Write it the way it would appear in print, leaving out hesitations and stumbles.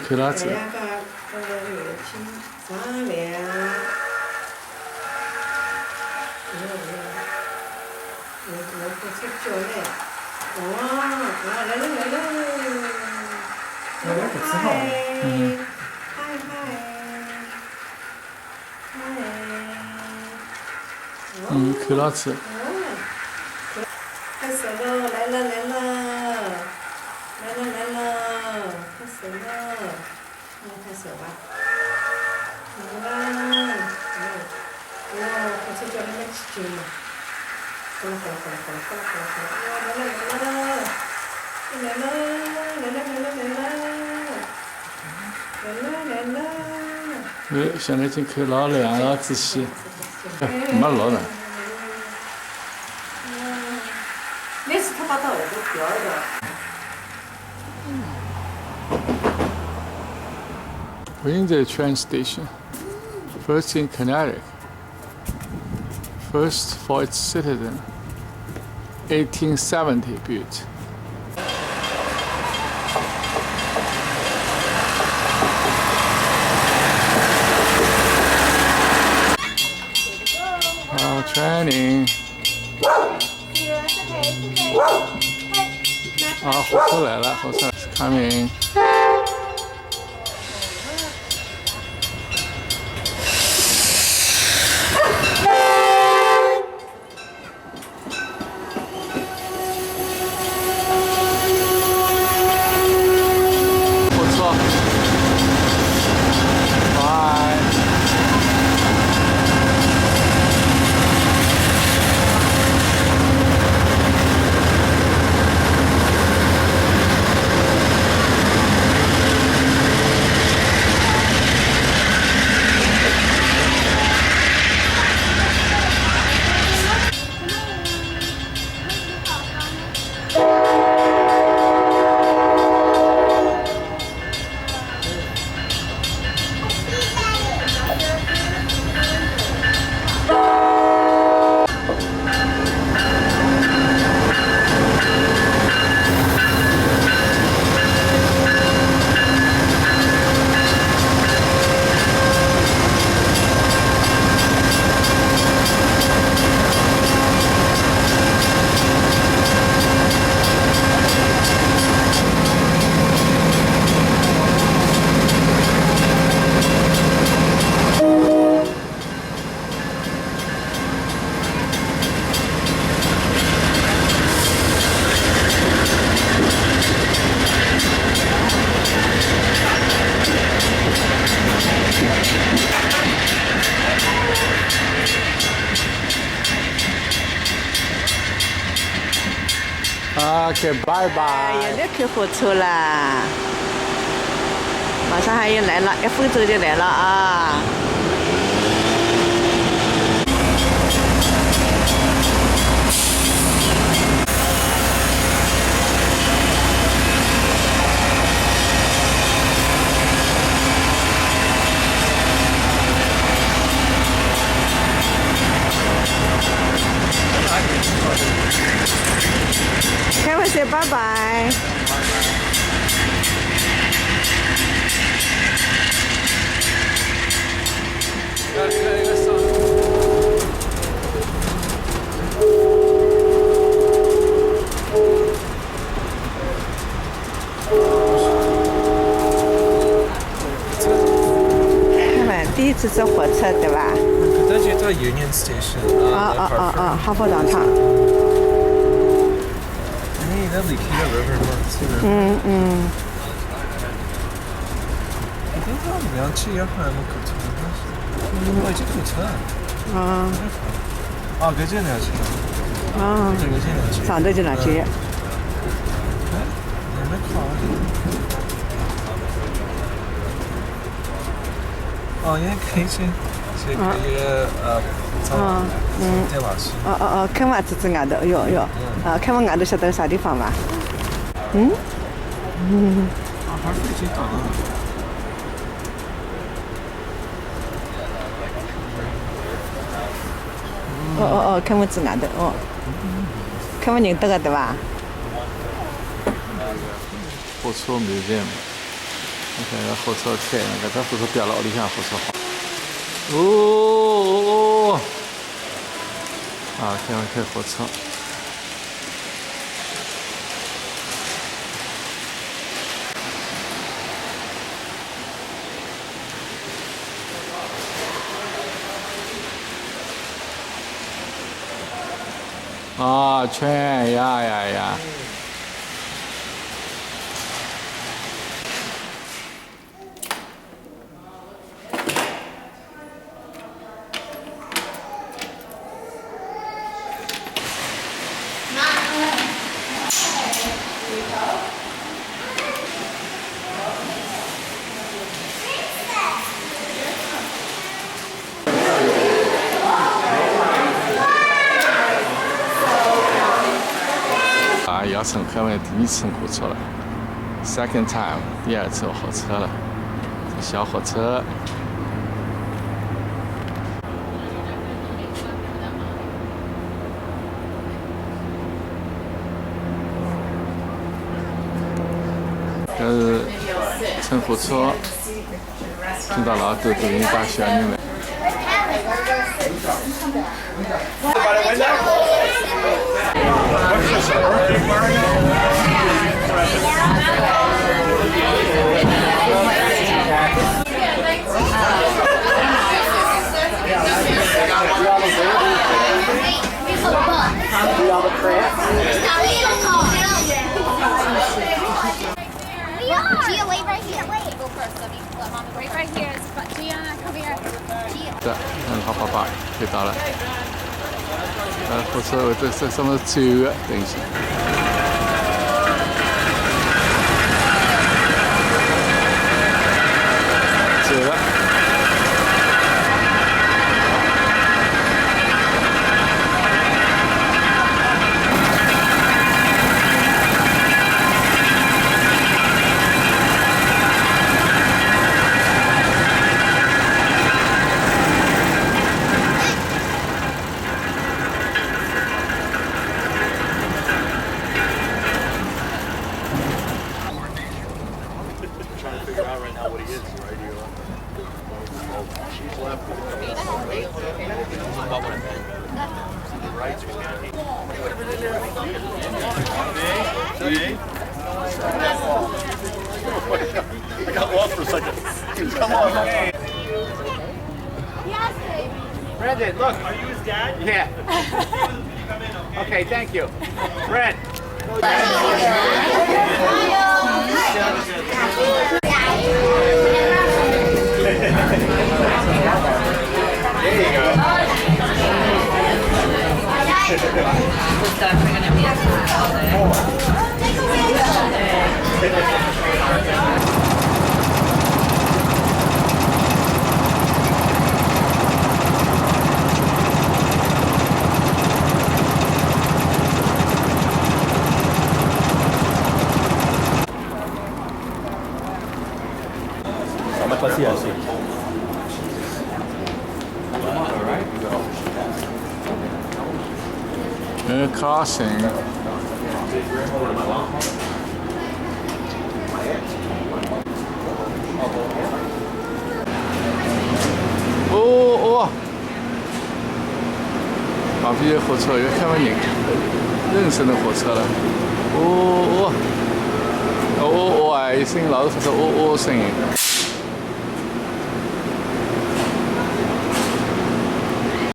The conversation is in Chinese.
看拉子。月清商量。我出脚嘞！哇，来了！看拉子。拍手喽！来了！拍手喽！拍手吧。快出脚来了，起劲嘛！来了！现在已经看老亮了，仔细，没落呢。那次他把到那个标的。Windsor train station, first in Connecticut, first for its citizen, 1870 built. Training. 火车来了，coming. OK， 拜拜。又来看火车啦，马上还要来了，1分钟就来了啊！开玩笑，拜拜。看嘛，第一次坐火车对吧？这就叫 Union Station。哈佛广场。你那离开了 River North。你看我们要去要看我口车，我已经口车。搿就两去。这个就两去。上头就两去。你们考因为可以去可以再往去。看嘛，这外头，哟，看嘛外头晓得啥地方伐？还是已经到了。看嘛这外头，看嘛认得个对伐？火车 museum。你看那火车开，那个火车掉了屋里向火车好。哦，啊，开火车。啊，圈呀！啊，要乘客们第一次乘火车了 ，second time， 第二次火车了，小火车。这是乘火车进到老都都有大小人们。Gia, wait right here. Wait. Go first. Let me let mom wait right here. Gianna, come here. Gia. 好爸爸可以到了。火车这什么走的等一下。走了。I got lost for a second. Come on. Yes, baby. Brendan, look. Are you his dad? Yeah. Okay, thank you. Brent. There you go. Sama qualsiasi. Crossing.哦，旁边的火车又看到人生的火车了。哦，一声老是火车声音。